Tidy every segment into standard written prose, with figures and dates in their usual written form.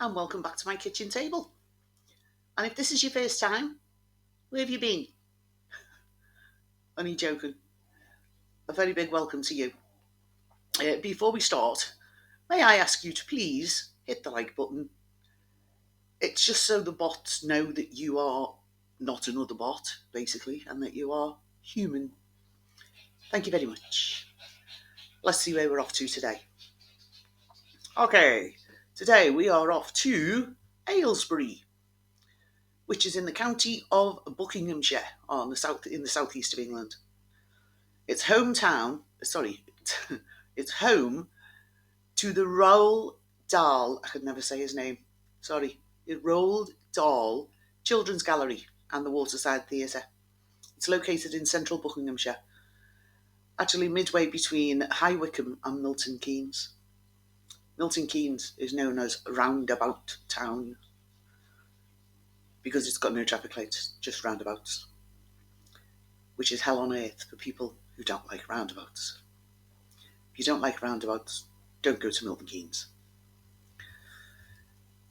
and welcome back to my kitchen table. And if this is your first time, where have you been? Only joking. A very big welcome to you. Before we start, may I ask you to please hit the like button? It's just so the bots know that you are not another bot, basically, and that you are human. Thank you very much. Let's see where we're off to today. Okay, today we are off to Aylesbury, which is in the county of Buckinghamshire, in the southeast of England. It's it's home to the Roald Dahl, I could never say his name, Roald Dahl Children's Gallery and the Waterside Theatre. It's located in central Buckinghamshire, actually midway between High Wycombe and Milton Keynes. Milton Keynes is known as Roundabout Town because it's got no traffic lights, just roundabouts, which is hell on earth for people who don't like roundabouts. If you don't like roundabouts, don't go to Milton Keynes.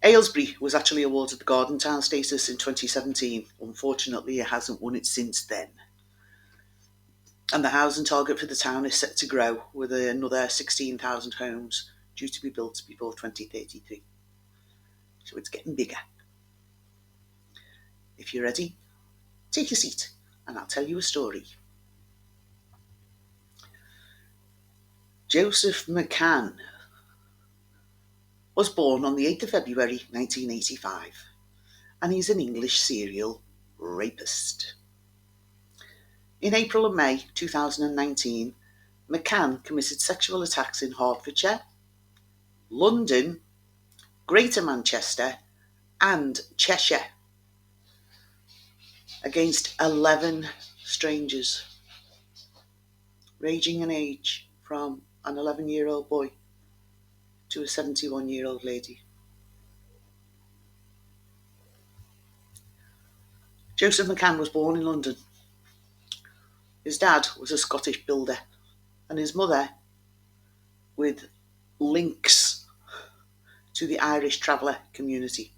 Aylesbury was actually awarded the Garden Town status in 2017. Unfortunately, it hasn't won it since then. And the housing target for the town is set to grow, with another 16,000 homes due to be built before 2033. So it's getting bigger. If you're ready, take a seat and I'll tell you a story. Joseph McCann was born on the 8th of February 1985, and he's an English serial rapist. In April and May 2019, McCann committed sexual attacks in Hertfordshire, London, Greater Manchester, and Cheshire against 11 strangers, ranging in age from an 11-year-old boy to a 71-year-old lady. Joseph McCann was born in London. His dad was a Scottish builder, and his mother with links to the Irish traveller community.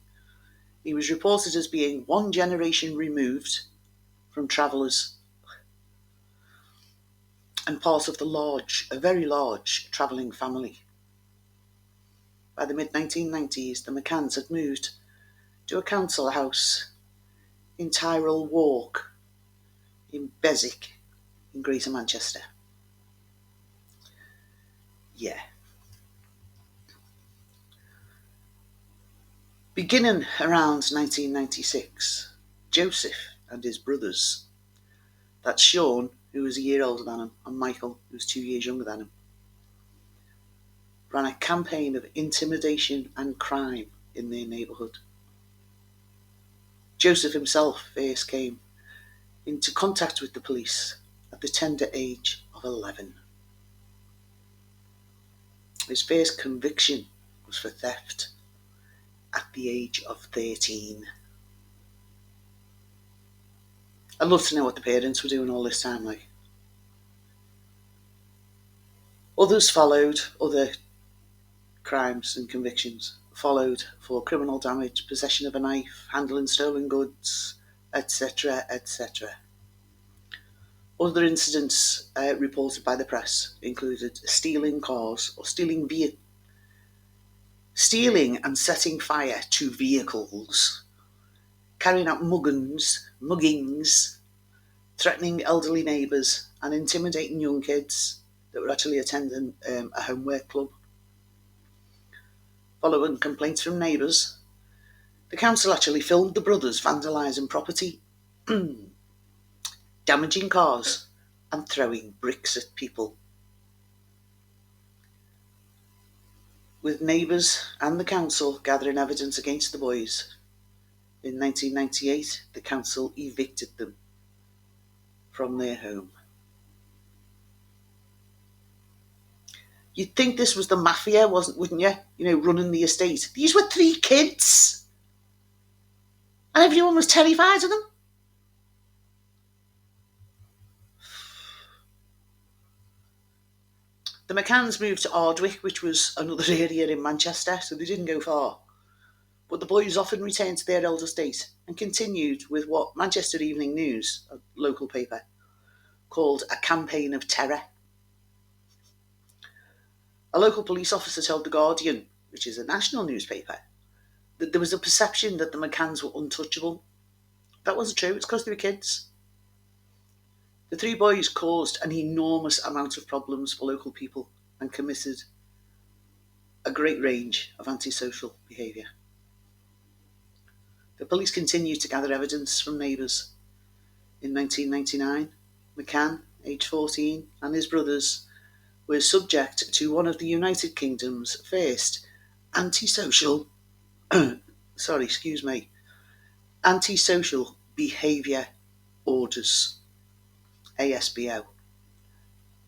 He was reported as being one generation removed from travellers and part of a very large travelling family. By the mid-1990s, the McCanns had moved to a council house in Tyrrell Walk in Beswick in Greater Manchester. Yeah. Beginning around 1996, Joseph and his brothers, that's Sean, who was a year older than him, and Michael, who was 2 years younger than him, ran a campaign of intimidation and crime in their neighbourhood. Joseph himself first came into contact with the police at the tender age of 11. His first conviction was for theft at the age of 13. I'd love to know what the parents were doing all this time like. Others followed, other crimes and convictions followed for criminal damage, possession of a knife, handling stolen goods, etc., etc. Other incidents reported by the press included stealing cars or stealing and setting fire to vehicles, carrying out muggings, threatening elderly neighbours, and intimidating young kids that were actually attending a homework club. Following complaints from neighbours, the council actually filmed the brothers vandalising property, damaging cars, and throwing bricks at people. With neighbours and the council gathering evidence against the boys, in 1998 the council evicted them from their home. You'd think this was the mafia, wouldn't you? Running the estate. These were 3 kids, and everyone was terrified of them. The McCanns moved to Ardwick, which was another area in Manchester, so they didn't go far. But the boys often returned to their old estate and continued with what Manchester Evening News, a local paper, called a campaign of terror. A local police officer told The Guardian, which is a national newspaper, that there was a perception that the McCanns were untouchable. That wasn't true, it's because they were kids. The three boys caused an enormous amount of problems for local people and committed a great range of antisocial behaviour. The police continued to gather evidence from neighbours. In 1999, McCann, aged 14, and his brothers were subject to one of the United Kingdom's first antisocial antisocial behaviour orders, ASBO,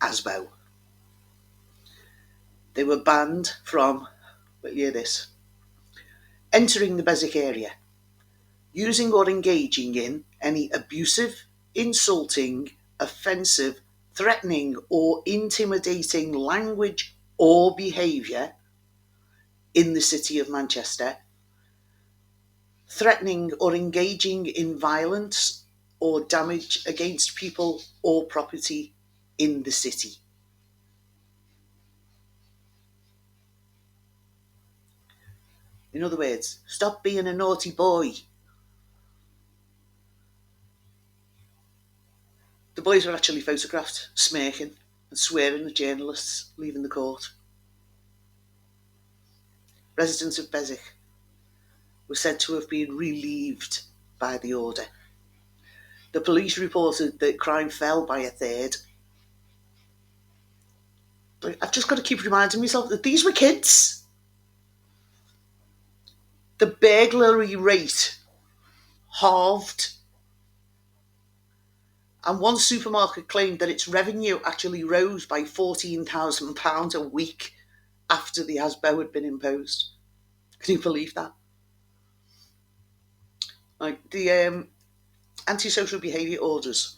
ASBO. They were banned from, hear this, entering the Beswick area, using or engaging in any abusive, insulting, offensive, threatening or intimidating language or behaviour in the city of Manchester, threatening or engaging in violence or damage against people or property in the city. In other words, stop being a naughty boy. The boys were actually photographed smirking and swearing at journalists leaving the court. Residents of Beswick were said to have been relieved by the order. The police reported that crime fell by a third. But I've just got to keep reminding myself that these were kids. The burglary rate halved. And one supermarket claimed that its revenue actually rose by £14,000 a week after the ASBO had been imposed. Can you believe that? Like the antisocial behaviour orders,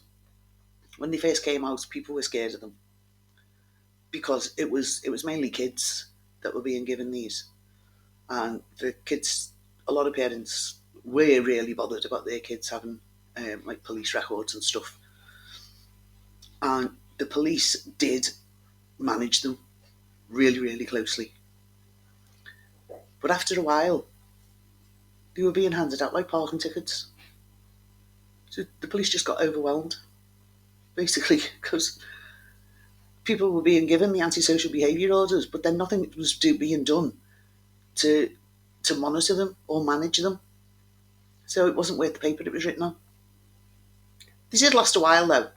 when they first came out, people were scared of them because it was mainly kids that were being given these, and the kids, a lot of parents were really bothered about their kids having like police records and stuff, and the police did manage them really, really closely. But after a while, they were being handed out like parking tickets. So the police just got overwhelmed, basically, because people were being given the antisocial behaviour orders, but then nothing was being done to monitor them or manage them. So it wasn't worth the paper it was written on. They did last a while though.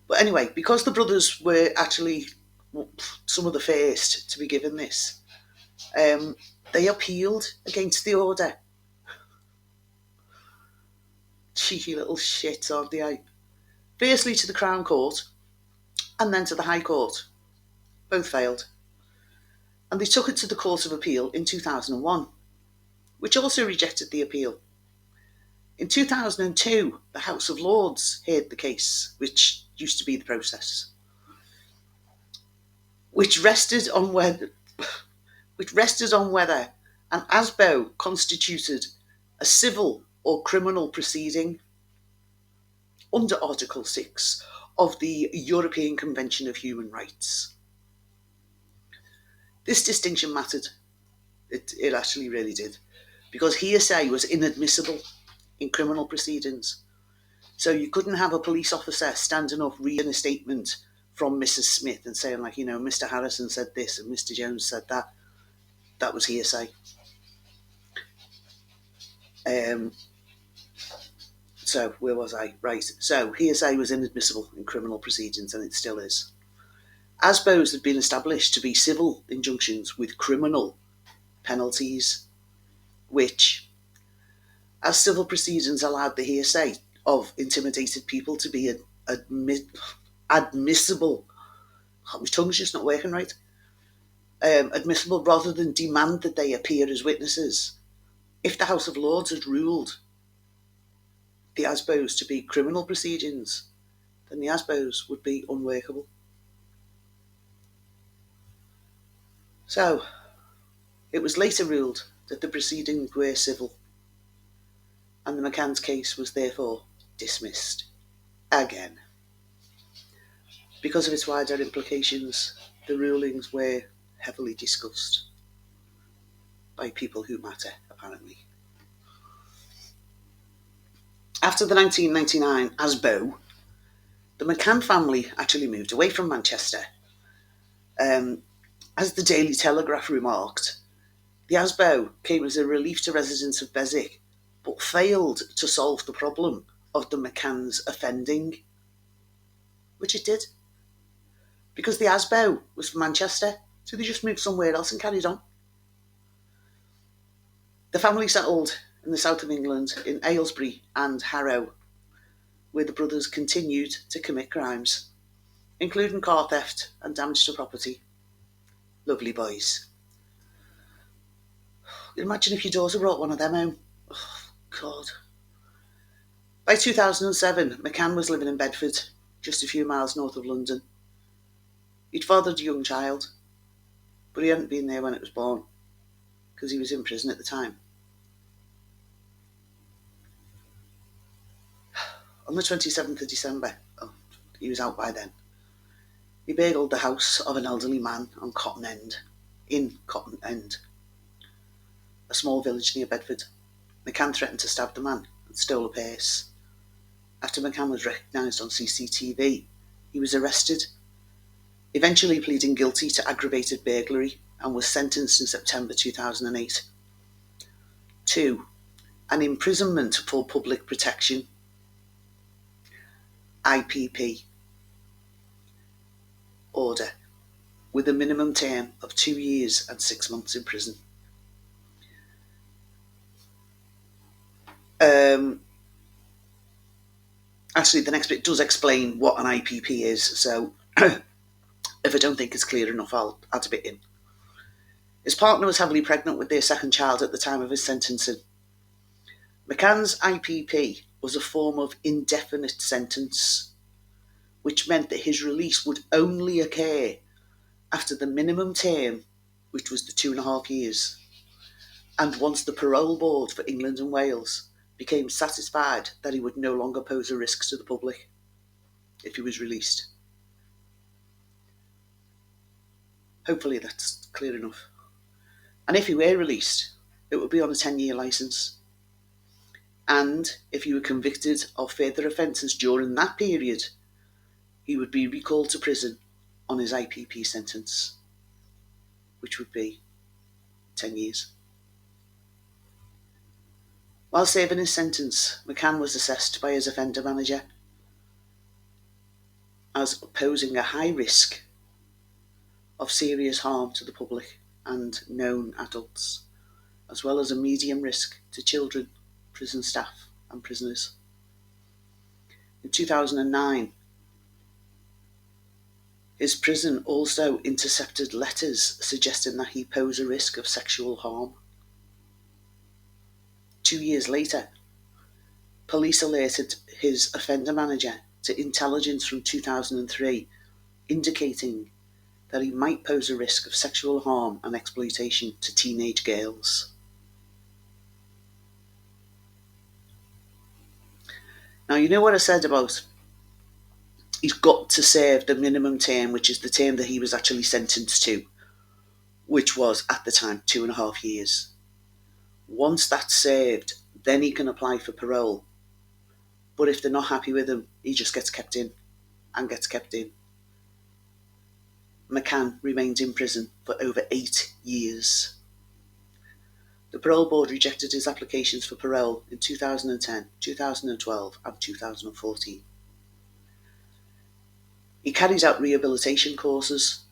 But anyway, because the brothers were actually some of the first to be given this, they appealed against the order. Cheeky little shits, aren't they? Firstly to the Crown Court and then to the High Court. Both failed. And they took it to the Court of Appeal in 2001, which also rejected the appeal. In 2002, the House of Lords heard the case, which used to be the process, which rested on whether an ASBO constituted a civil or criminal proceeding under Article 6 of the European Convention of Human Rights. This distinction mattered. It actually really did, because hearsay was inadmissible in criminal proceedings. So you couldn't have a police officer standing up reading a statement from Mrs. Smith and saying, like, Mr. Harrison said this and Mr. Jones said that. That was hearsay. So where was I? Right. So hearsay was inadmissible in criminal proceedings, and it still is. ASBOs had been established to be civil injunctions with criminal penalties, which, as civil proceedings allowed the hearsay of intimidated people to be admissible. My tongue's just not working right. Admissible rather than demand that they appear as witnesses. If the House of Lords had ruled the ASBOs to be criminal proceedings, then the ASBOs would be unworkable. So, it was later ruled that the proceedings were civil, and the McCann's case was therefore dismissed again. Because of its wider implications, the rulings were heavily discussed by people who matter, apparently. After the 1999 ASBO, the McCann family actually moved away from Manchester. As the Daily Telegraph remarked, the ASBO came as a relief to residents of Beswick, but failed to solve the problem of the McCanns offending, which it did. Because the ASBO was from Manchester, so they just moved somewhere else and carried on. The family settled in the south of England, in Aylesbury and Harrow, where the brothers continued to commit crimes, including car theft and damage to property. Lovely boys. Imagine if your daughter brought one of them home. Oh, God. By 2007, McCann was living in Bedford, just a few miles north of London. He'd fathered a young child, but he hadn't been there when it was born, because he was in prison at the time. On the 27th of December, he was out by then, he burgled the house of an elderly man in Cotton End, a small village near Bedford. McCann threatened to stab the man and stole a purse. After McCann was recognised on CCTV, he was arrested, eventually pleading guilty to aggravated burglary, and was sentenced in September 2008 to an imprisonment for public protection, IPP, order, with a minimum term of 2 years and 6 months in prison. Actually, the next bit does explain what an IPP is, so if I don't think it's clear enough, I'll add a bit in. His partner was heavily pregnant with their second child at the time of his sentencing. McCann's IPP was a form of indefinite sentence, which meant that his release would only occur after the minimum term, which was the 2.5 years, and once the parole board for England and Wales became satisfied that he would no longer pose a risk to the public if he was released. Hopefully that's clear enough. And if he were released, it would be on a 10-year licence. And if he were convicted of further offences during that period, he would be recalled to prison on his IPP sentence, which would be 10 years. While serving his sentence, McCann was assessed by his offender manager as posing a high risk of serious harm to the public and known adults, as well as a medium risk to children, prison staff and prisoners. In 2009, his prison also intercepted letters suggesting that he posed a risk of sexual harm. 2 years later, police alerted his offender manager to intelligence from 2003 indicating that he might pose a risk of sexual harm and exploitation to teenage girls. Now, you know what I said about he's got to serve the minimum term, which is the term that he was actually sentenced to, which was, at the time, 2.5 years. Once that's served, then he can apply for parole. But if they're not happy with him, he just gets kept in and gets kept in. McCann remained in prison for over 8 years. The parole board rejected his applications for parole in 2010, 2012 and 2014. He carries out rehabilitation courses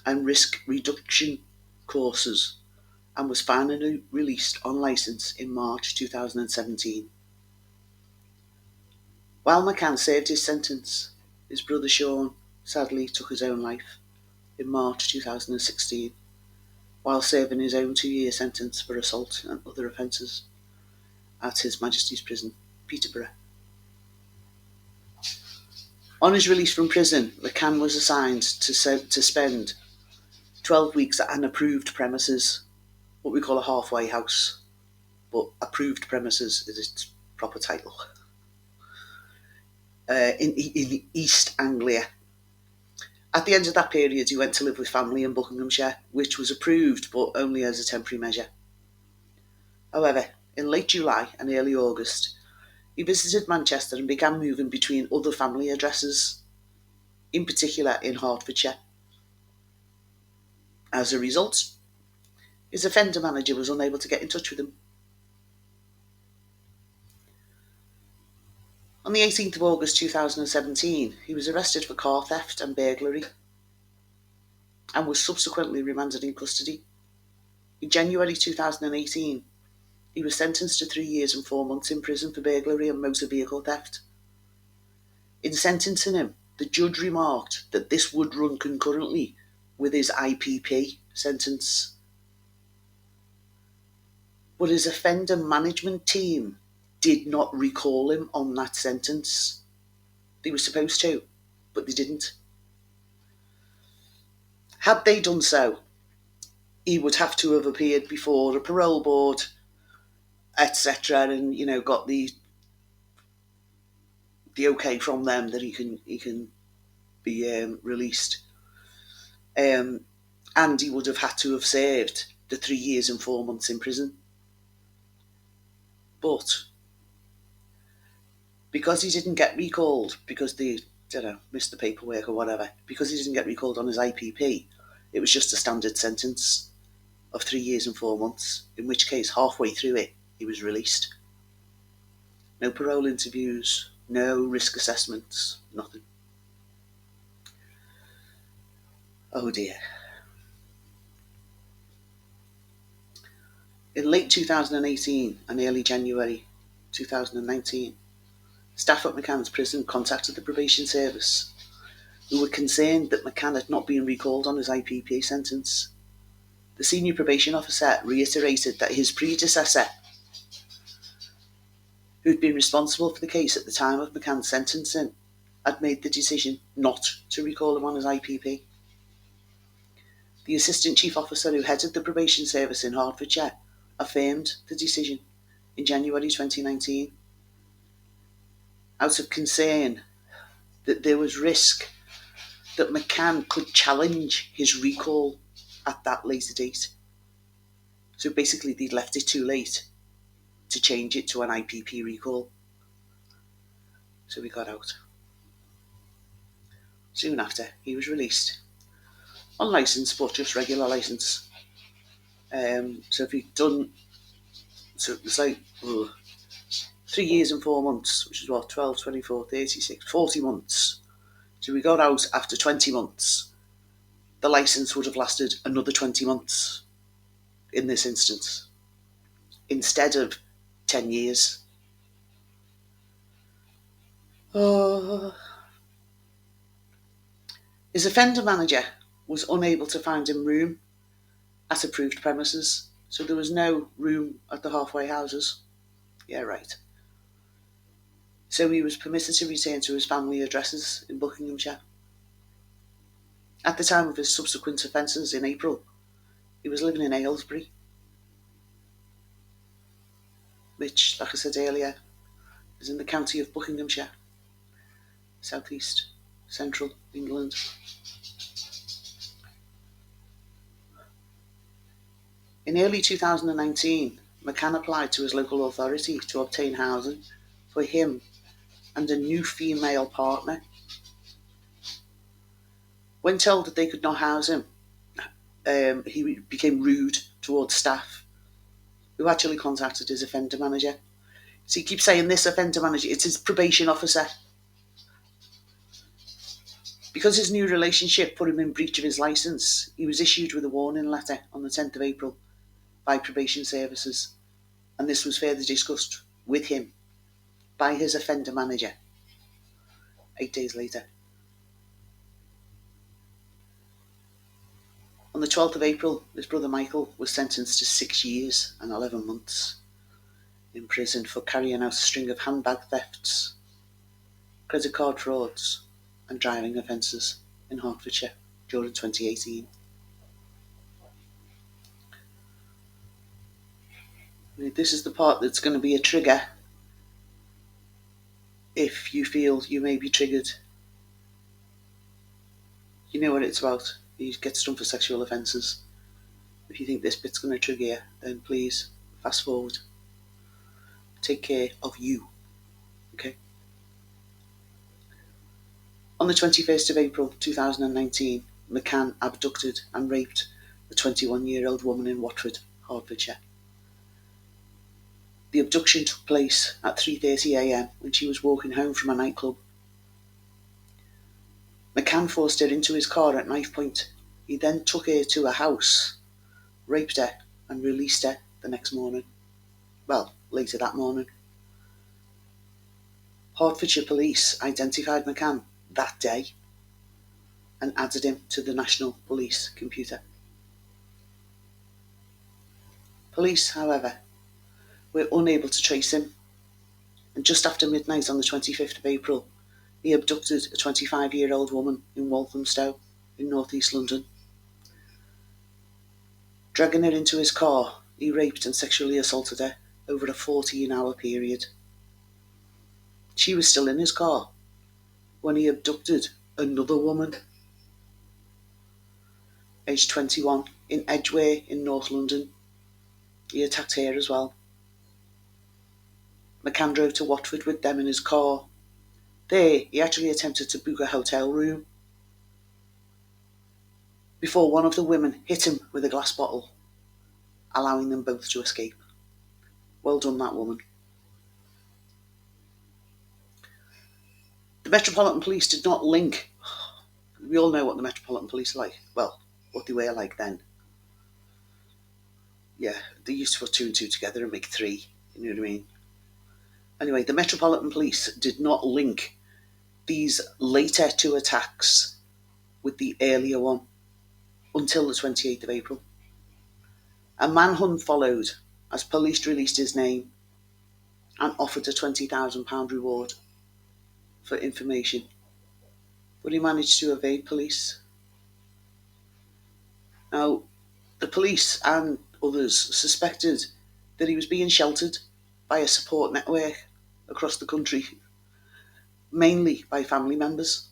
and risk reduction courses and was finally released on licence in March 2017. While McCann served his sentence, his brother Sean sadly took his own life in March 2016, while serving his own 2-year sentence for assault and other offences at His Majesty's Prison, Peterborough. On his release from prison, McCann was assigned to spend 12 weeks at an approved premises what we call a halfway house, but approved premises is its proper title, in East Anglia. At the end of that period, he went to live with family in Buckinghamshire, which was approved, but only as a temporary measure. However, in late July and early August, he visited Manchester and began moving between other family addresses, in particular in Hertfordshire. As a result, his offender manager was unable to get in touch with him. On the 18th of August 2017, he was arrested for car theft and burglary and was subsequently remanded in custody. In January 2018, he was sentenced to 3 years and 4 months in prison for burglary and motor vehicle theft. In sentencing him, the judge remarked that this would run concurrently with his IPP sentence. But his offender management team did not recall him on that sentence. They were supposed to, but they didn't. Had they done so, he would have to have appeared before a parole board, etc., and got the okay from them that he can be released. And he would have had to have served the 3 years and 4 months in prison. But because he didn't get recalled, because they missed the paperwork or whatever, because he didn't get recalled on his IPP, it was just a standard sentence of 3 years and 4 months, in which case halfway through it, he was released. No parole interviews, no risk assessments, nothing. Oh dear. In late 2018 and early January 2019, staff at McCann's prison contacted the probation service, who were concerned that McCann had not been recalled on his IPP sentence. The senior probation officer reiterated that his predecessor, who'd been responsible for the case at the time of McCann's sentencing, had made the decision not to recall him on his IPP. The assistant chief officer who headed the probation service in Hertfordshire affirmed the decision in January 2019 out of concern that there was risk that McCann could challenge his recall at that later date. So basically they'd left it too late to change it to an IPP recall. So he got out. Soon after, he was released. On licence, but just regular licence. So if he'd done, so it was like 3 years and 4 months, which is what, 12, 24, 36, 40 months. So we got out after 20 months. The licence would have lasted another 20 months in this instance, instead of 10 years. His offender manager was unable to find him room at approved premises, so there was no room at the halfway houses. Yeah, right. So he was permitted to return to his family addresses in Buckinghamshire. At the time of his subsequent offences in April, he was living in Aylesbury, which, like I said earlier, is in the county of Buckinghamshire, southeast, central England. In early 2019, McCann applied to his local authority to obtain housing for him and a new female partner. When told that they could not house him, he became rude towards staff, who actually contacted his offender manager. So he keeps saying this offender manager, it's his probation officer. Because his new relationship put him in breach of his licence, he was issued with a warning letter on the 10th of April by probation services, and this was further discussed with him by his offender manager 8 days later. On the 12th of April, his brother Michael was sentenced to 6 years and 11 months in prison for carrying out a string of handbag thefts, credit card frauds and driving offences in Hertfordshire during 2018. This is the part that's going to be a trigger if you feel you may be triggered. You know what it's about. You get done for sexual offences. If you think this bit's going to trigger you, then please fast forward. Take care of you. Okay? On the 21st of April 2019, McCann abducted and raped a 21-year-old woman in Watford, Hertfordshire. The abduction took place at 3:30 a.m. when she was walking home from a nightclub. McCann forced her into his car at knife point. He then took her to a house, raped her, and released her the next morning. Well, later that morning. Hertfordshire police identified McCann that day and added him to the National Police computer. Police, however, were unable to trace him, and just after midnight on the 25th of April, he abducted a 25-year-old woman in Walthamstow in northeast London. Dragging her into his car, he raped and sexually assaulted her over a 14-hour period. She was still in his car when he abducted another woman, aged 21, in Edgware in North London. He attacked her as well. McCann drove to Watford with them in his car. There, he actually attempted to book a hotel room before one of the women hit him with a glass bottle, allowing them both to escape. Well done, that woman. The Metropolitan Police did not link. We all know what the Metropolitan Police are like. Well, what they were like then. Yeah, they used to put two and two together and make three. You know what I mean? Anyway, the Metropolitan Police did not link these later two attacks with the earlier one until the 28th of April. A manhunt followed as police released his name and offered a £20,000 reward for information, but he managed to evade police. Now, the police and others suspected that he was being sheltered by a support network across the country, mainly by family members.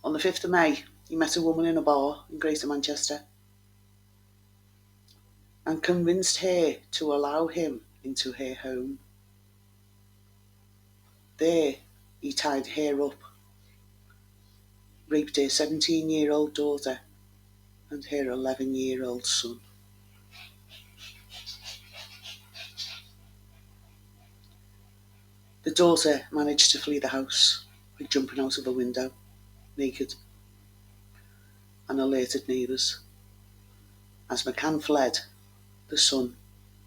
On the 5th of May, he met a woman in a bar in Greater Manchester and convinced her to allow him into her home. There, he tied her up, raped her 17-year-old daughter and her 11-year-old son. The daughter managed to flee the house by jumping out of a window, naked, and alerted neighbours. As McCann fled, the son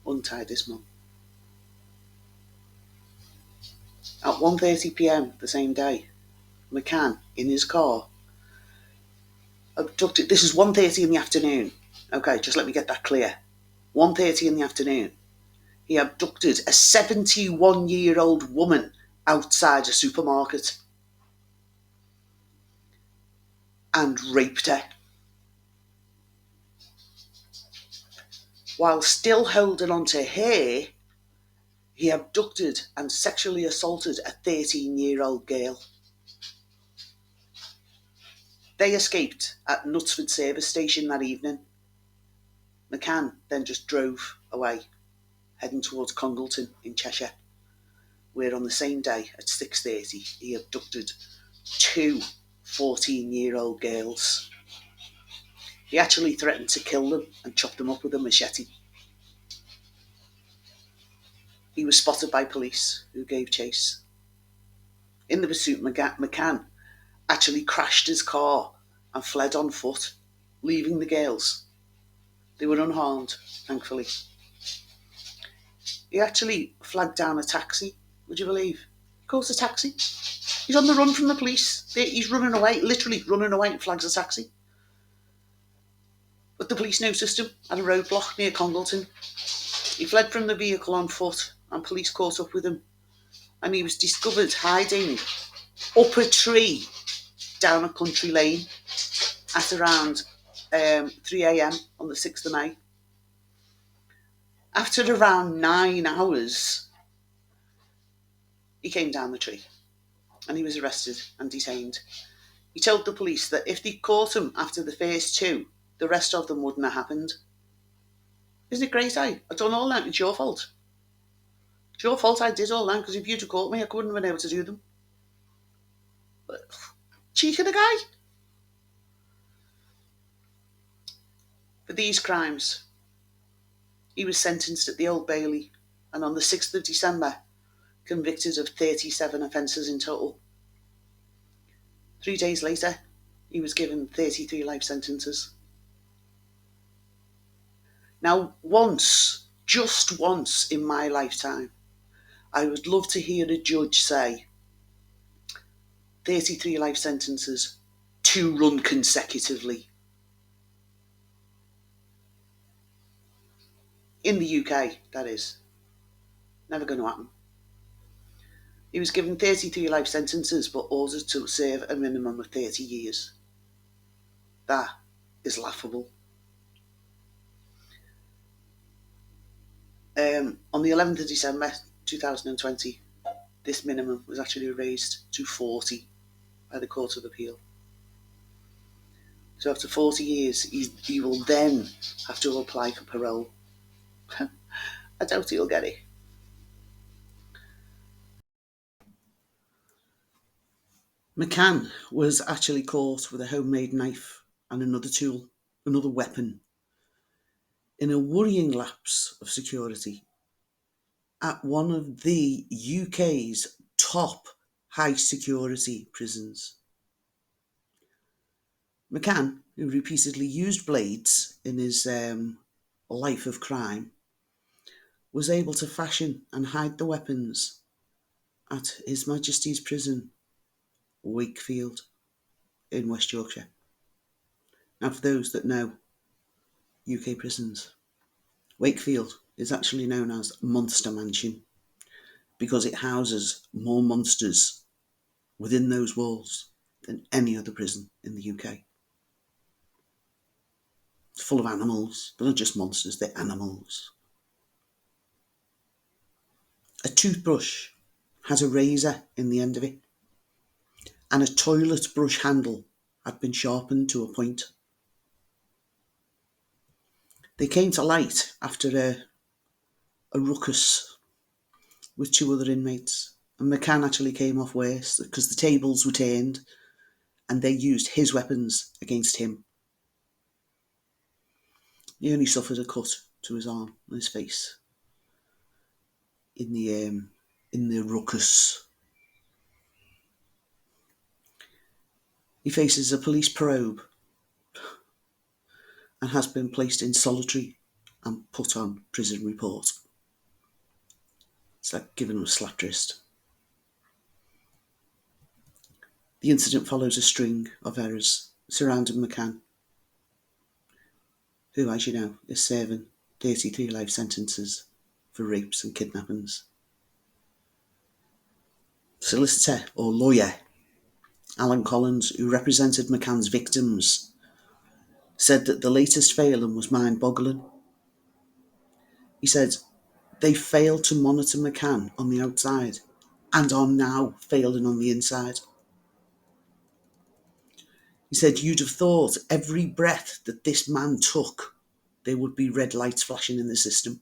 untied his mum. At 1:30 p.m. the same day, McCann, in his car, abducted. This is 1:30 in the afternoon. Okay, just let me get that clear. 1:30 in the afternoon. He abducted a 71-year-old woman outside a supermarket and raped her. While still holding on to her, he abducted and sexually assaulted a 13-year-old girl. They escaped at Knutsford service station that evening. McCann then just drove away, heading towards Congleton in Cheshire, where on the same day at 6:30 he abducted two 14-year-old girls. He actually threatened to kill them and chop them up with a machete. He was spotted by police, who gave chase. In the pursuit, McCann actually crashed his car and fled on foot, leaving the girls. They were unharmed, thankfully. He actually flagged down a taxi, would you believe? He calls a taxi. He's on the run from the police. He's running away, literally running away, and flags a taxi. But the police noticed him at a roadblock near Congleton. He fled from the vehicle on foot, and police caught up with him. And he was discovered hiding up a tree down a country lane at around 3 a.m. on the 6th of May. After around 9 hours, he came down the tree and he was arrested and detained. He told the police that if they caught him after the first two, the rest of them wouldn't have happened. Isn't it great, eh? I've done all that, it's your fault. It's your fault I did all that, because if you'd have caught me, I wouldn't have been able to do them. But, cheek of the guy. For these crimes, he was sentenced at the Old Bailey, and on the 6th of December, convicted of 37 offences in total. 3 days later, he was given 33 life sentences. Now, once, just once in my lifetime, I would love to hear a judge say 33 life sentences to run consecutively. In the UK, that is. Never going to happen. He was given 33 life sentences but ordered to serve a minimum of 30 years. That is laughable. On the 11th of December 2020, this minimum was actually raised to 40 by the Court of Appeal. So after 40 years, he will then have to apply for parole. I doubt he'll get it. McCann was actually caught with a homemade knife and another tool, another weapon, in a worrying lapse of security at one of the UK's top high security prisons. McCann, who repeatedly used blades in his life of crime, was able to fashion and hide the weapons at His Majesty's Prison, Wakefield, in West Yorkshire. Now, for those that know UK prisons, Wakefield is actually known as Monster Mansion because it houses more monsters within those walls than any other prison in the UK. It's full of animals. They're not just monsters, they're animals. A toothbrush has a razor in the end of it, and a toilet brush handle had been sharpened to a point. They came to light after a ruckus with 2 other inmates, and McCann actually came off worse because the tables were turned and they used his weapons against him. He only suffered a cut to his arm and his face in the ruckus. He faces a police probe and has been placed in solitary and put on prison report. It's like giving him a slapped wrist. The incident follows a string of errors surrounding McCann, who, as you know, is serving 33 life sentences for rapes and kidnappings. Solicitor or lawyer Alan Collins, who represented McCann's victims, said that the latest failing was mind-boggling. He said, they failed to monitor McCann on the outside and are now failing on the inside. He said, you'd have thought every breath that this man took, there would be red lights flashing in the system.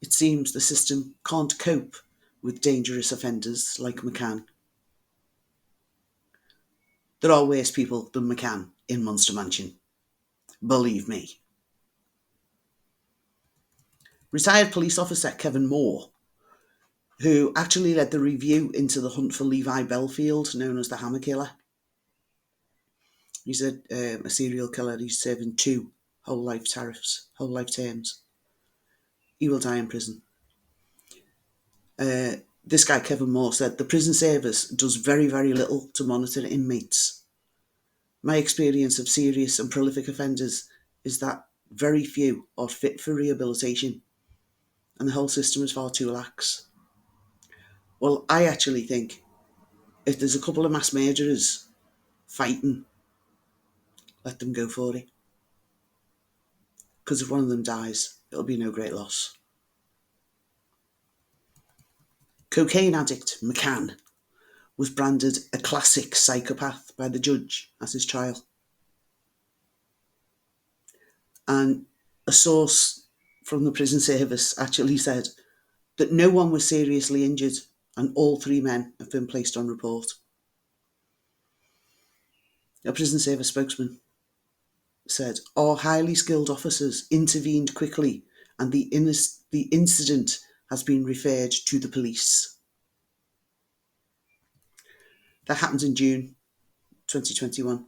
It seems the system can't cope with dangerous offenders like McCann. There are worse people than McCann in Monster Mansion. Believe me. Retired police officer Kevin Moore, who actually led the review into the hunt for Levi Belfield, known as the Hammer Killer. He's a serial killer. He's serving 2 whole life terms. He will die in prison. This guy, Kevin Moore, said the prison service does very, very little to monitor inmates. My experience of serious and prolific offenders is that very few are fit for rehabilitation, and the whole system is far too lax. Well, I actually think if there's a couple of mass murderers fighting, let them go for it. because if one of them dies, it'll be no great loss. Cocaine addict McCann was branded a classic psychopath by the judge at his trial. And a source from the prison service actually said that no one was seriously injured and all 3 men have been placed on report. A prison service spokesman said, "Our highly skilled officers intervened quickly and the incident has been referred to the police." That happened in June 2021.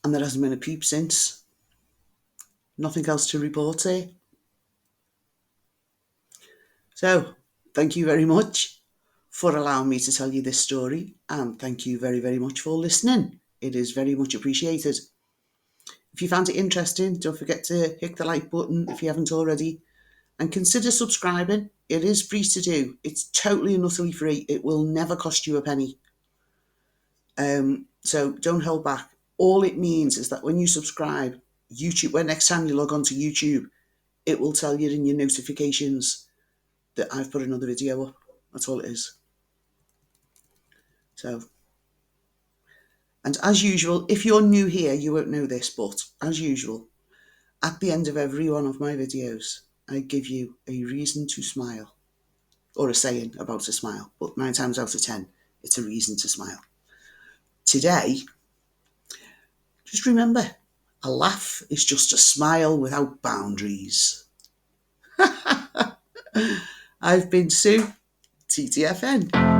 And there hasn't been a peep since. Nothing else to report here. So, thank you very much for allowing me to tell you this story, and thank you very, very much for listening. It is very much appreciated. If you found it interesting, don't forget to hit the like button if you haven't already, and consider subscribing. It is free to do. It's totally and utterly free. It will never cost you a penny. So don't hold back. All it means is that when you subscribe, YouTube, when next time you log on to YouTube, it will tell you in your notifications that I've put another video up. That's all it is. So, and as usual, if you're new here, you won't know this, but as usual, at the end of every one of my videos, I give you a reason to smile, or a saying about to smile, but 9 times out of 10, it's a reason to smile. Today, just remember, a laugh is just a smile without boundaries. I've been Sue, TTFN.